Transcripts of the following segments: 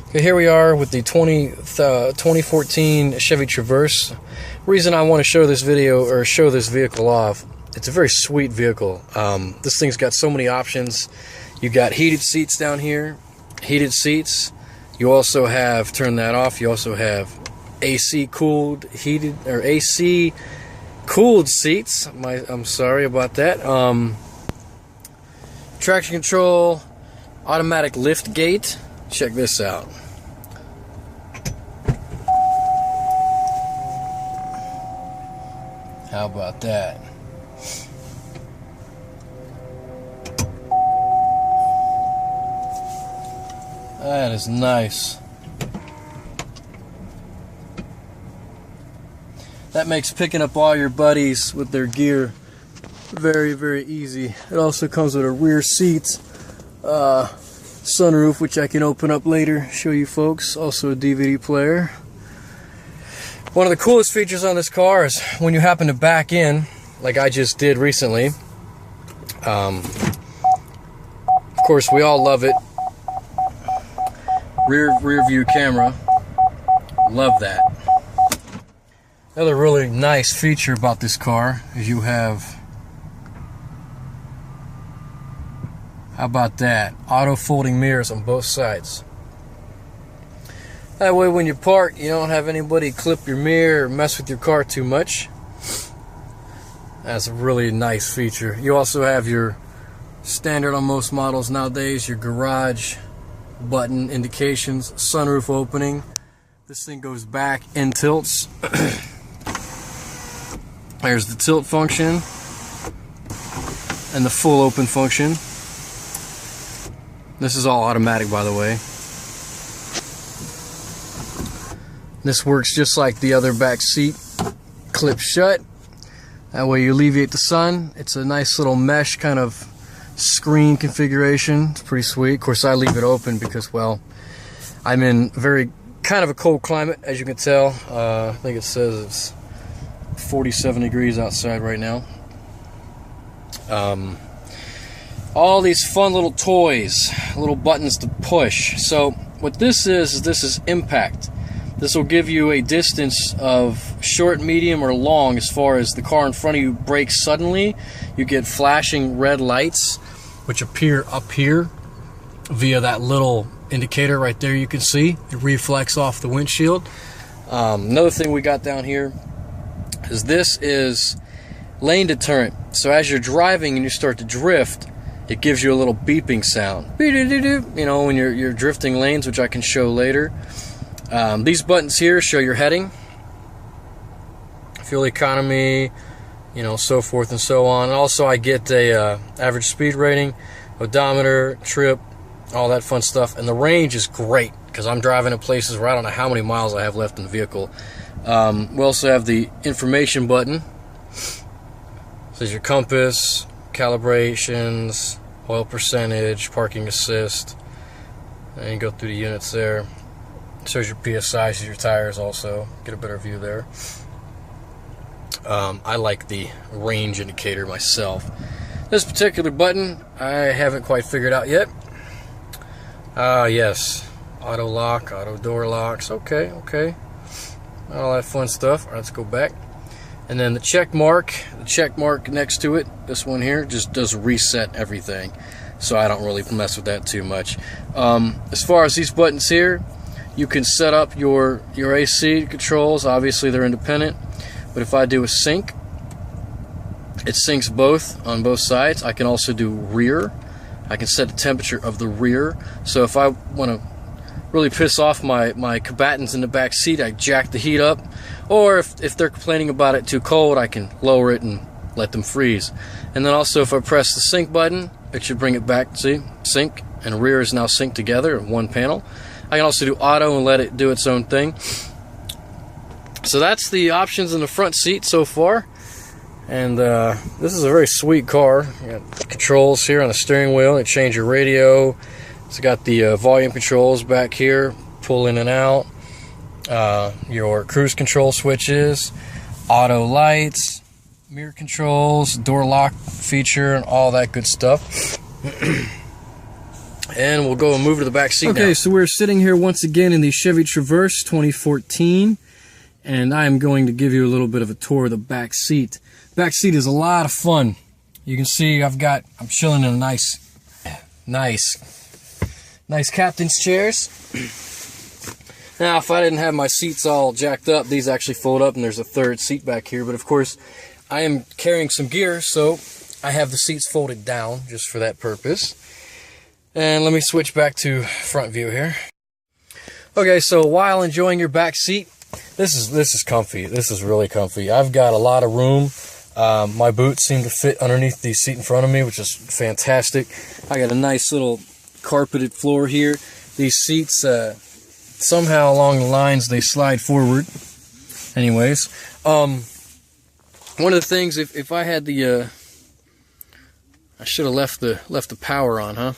Okay, here we are with the 2014 Chevy Traverse. Reason I want to show this video or show this vehicle off, it's a very sweet vehicle. This thing's got so many options. You got heated seats down here, heated seats. You also have, turn that off, you also have AC cooled heated or AC cooled seats. I'm sorry about that. Traction control, automatic lift gate. Check this out. How about that? That is nice. That makes picking up all your buddies with their gear very, very easy. It also comes with a rear seat, sunroof, which I can open up later, show you folks. Also a DVD player. One of the coolest features on this car is when you happen to back in, like I just did recently. Of course, we all love it. Rear view camera. Love that. Another really nice feature about this car is you have, how about that, auto folding mirrors on both sides. That way when you park, you don't have anybody clip your mirror or mess with your car too much. That's a really nice feature. You also have your standard on most models nowadays, your garage button indications, sunroof opening. This thing goes back and tilts. There's the tilt function and the full open function. This is all automatic, by the way. This works just like the other back seat, clip shut. That way you alleviate the sun. It's a nice little mesh kind of screen configuration. It's pretty sweet. Of course, I leave it open because, well, I'm in very kind of a cold climate, as you can tell. I think it says it's 47 degrees outside right now. All these fun little toys, little buttons to push. So what this is impact. This will give you a distance of short, medium, or long as far as the car in front of you brakes suddenly. You get flashing red lights which appear up here via that little indicator right there you can see. It reflects off the windshield. Another thing we got down here is this is lane deterrent. So as you're driving and you start to drift, it gives you a little beeping sound. You know, when you're drifting lanes, which I can show later. These buttons here show your heading, fuel economy, you know, so forth and so on. And also I get a average speed rating, odometer, trip, all that fun stuff. And the range is great because I'm driving to places where I don't know how many miles I have left in the vehicle. We also have the information button. This is your compass, calibrations, oil percentage, parking assist. And you go through the units there. Shows your PSI, shows your tires also. Get a better view there. I like the range indicator myself. This particular button I haven't quite figured out yet. Yes. Auto lock, auto door locks. Okay. All that fun stuff. All right, let's go back. And then the check mark next to it, this one here, just does reset everything. So I don't really mess with that too much. As far as these buttons here, you can set up your AC controls. Obviously they're independent, but if I do a sync, it syncs both on both sides. I can also do rear. I can set the temperature of the rear. So if I want to really piss off my combatants in the back seat, I jack the heat up. Or if they're complaining about it too cold, I can lower it and let them freeze. And then also if I press the sync button, it should bring it back. See, sync and rear is now synced together in one panel. I can also do auto and let it do its own thing. So that's the options in the front seat so far. And this is a very sweet car. You got controls here on the steering wheel. It changes your radio. It's got the volume controls back here, pull in and out. Your cruise control switches, auto lights, mirror controls, door lock feature, and all that good stuff. And we'll go and move to the back seat now. Okay, so we're sitting here once again in the Chevy Traverse 2014, and I am going to give you a little bit of a tour of the back seat. Back seat is a lot of fun. You can see I'm chilling in a nice captain's chairs. Now, if I didn't have my seats all jacked up, these actually fold up, and there's a third seat back here. But of course, I am carrying some gear, so I have the seats folded down just for that purpose. And let me switch back to front view here. Okay, so while enjoying your back seat, this is comfy. This is really comfy. I've got a lot of room. My boots seem to fit underneath the seat in front of me, which is fantastic. I got a nice little carpeted floor here. These seats, somehow along the lines, they slide forward. Anyways, one of the things, if I had the, I should have left the power on, huh?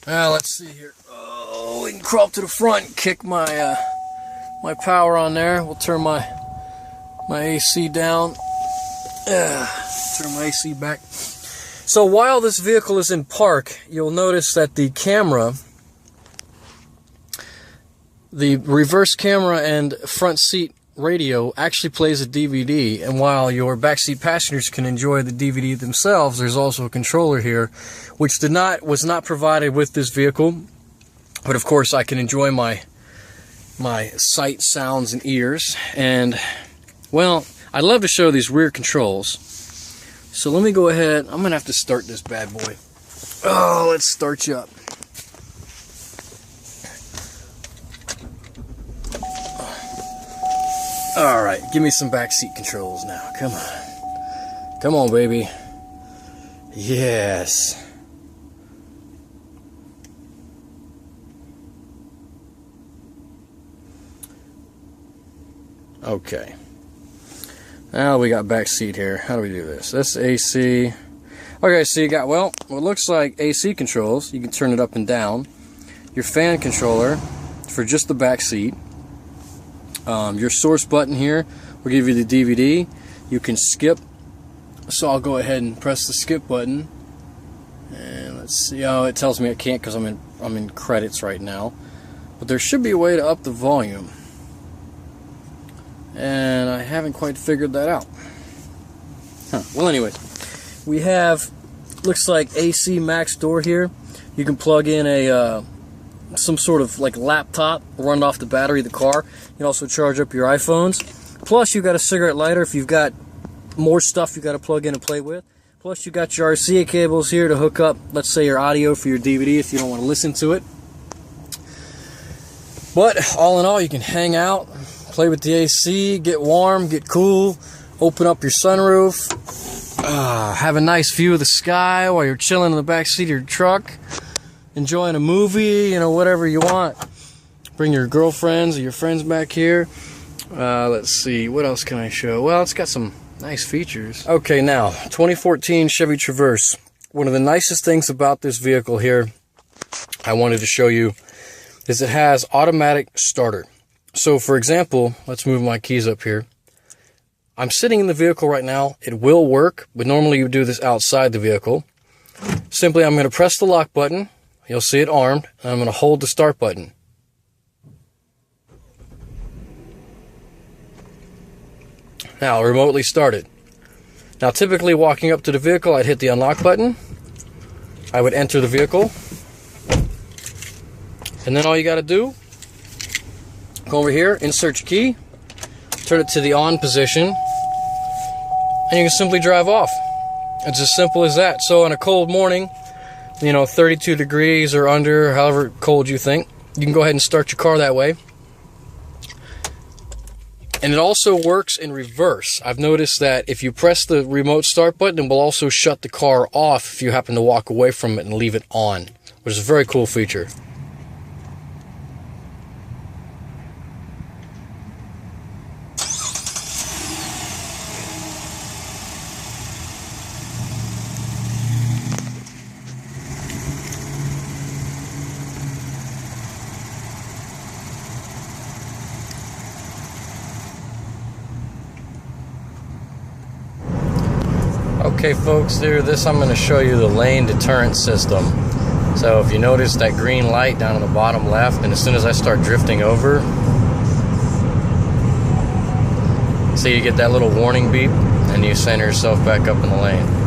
Now let's see here. Oh, we can crawl up to the front and kick my my power on there. We'll turn my AC down. Turn my AC back. So while this vehicle is in park, you'll notice that the camera, the reverse camera and front seat radio actually plays a DVD, and while your backseat passengers can enjoy the DVD themselves, there's also a controller here, which was not provided with this vehicle. But of course, I can enjoy my sight, sounds, and ears. And well, I'd love to show these rear controls. So let me go ahead. I'm gonna have to start this bad boy. Oh, let's start you up. Alright, give me some backseat controls now. Come on. Come on, baby. Yes. Okay. Now we got backseat here. How do we do this? This AC. Okay, so you got, well, what looks like AC controls. You can turn it up and down. Your fan controller for just the back seat. Your source button here will give you the DVD. You can skip, so I'll go ahead and press the skip button. And let's see. Oh, it tells me I can't because I'm in credits right now. But there should be a way to up the volume, and I haven't quite figured that out. Huh. Well, anyways, we have, looks like AC max door here. You can plug in a some sort of like laptop, run off the battery of the car. You can also charge up your iPhones. Plus, you got a cigarette lighter if you've got more stuff you got to plug in and play with. Plus, you got your RCA cables here to hook up, let's say, your audio for your DVD if you don't want to listen to it. But all in all, you can hang out, play with the AC, get warm, get cool, open up your sunroof, have a nice view of the sky while you're chilling in the back seat of your truck, enjoying a movie, you know, whatever you want. Bring your girlfriends or your friends back here. Let's see, what else can I show? Well, it's got some nice features. Okay, now, 2014 Chevy Traverse. One of the nicest things about this vehicle here, I wanted to show you, is it has automatic starter. So, for example, let's move my keys up here. I'm sitting in the vehicle right now. It will work, but normally you do this outside the vehicle. Simply, I'm going to press the lock button. You'll see it armed, and I'm going to hold the start button. Now, remotely started. Now, typically walking up to the vehicle, I'd hit the unlock button. I would enter the vehicle. And then all you got to do, go over here, insert your key, turn it to the on position, and you can simply drive off. It's as simple as that. So on a cold morning, you know, 32 degrees or under, however cold you think, you can go ahead and start your car that way. And it also works in reverse. I've noticed that if you press the remote start button, it will also shut the car off if you happen to walk away from it and leave it on, which is a very cool feature. Okay folks, I'm going to show you the lane deterrent system. So if you notice that green light down on the bottom left, and as soon as I start drifting over, see, you get that little warning beep, and you center yourself back up in the lane.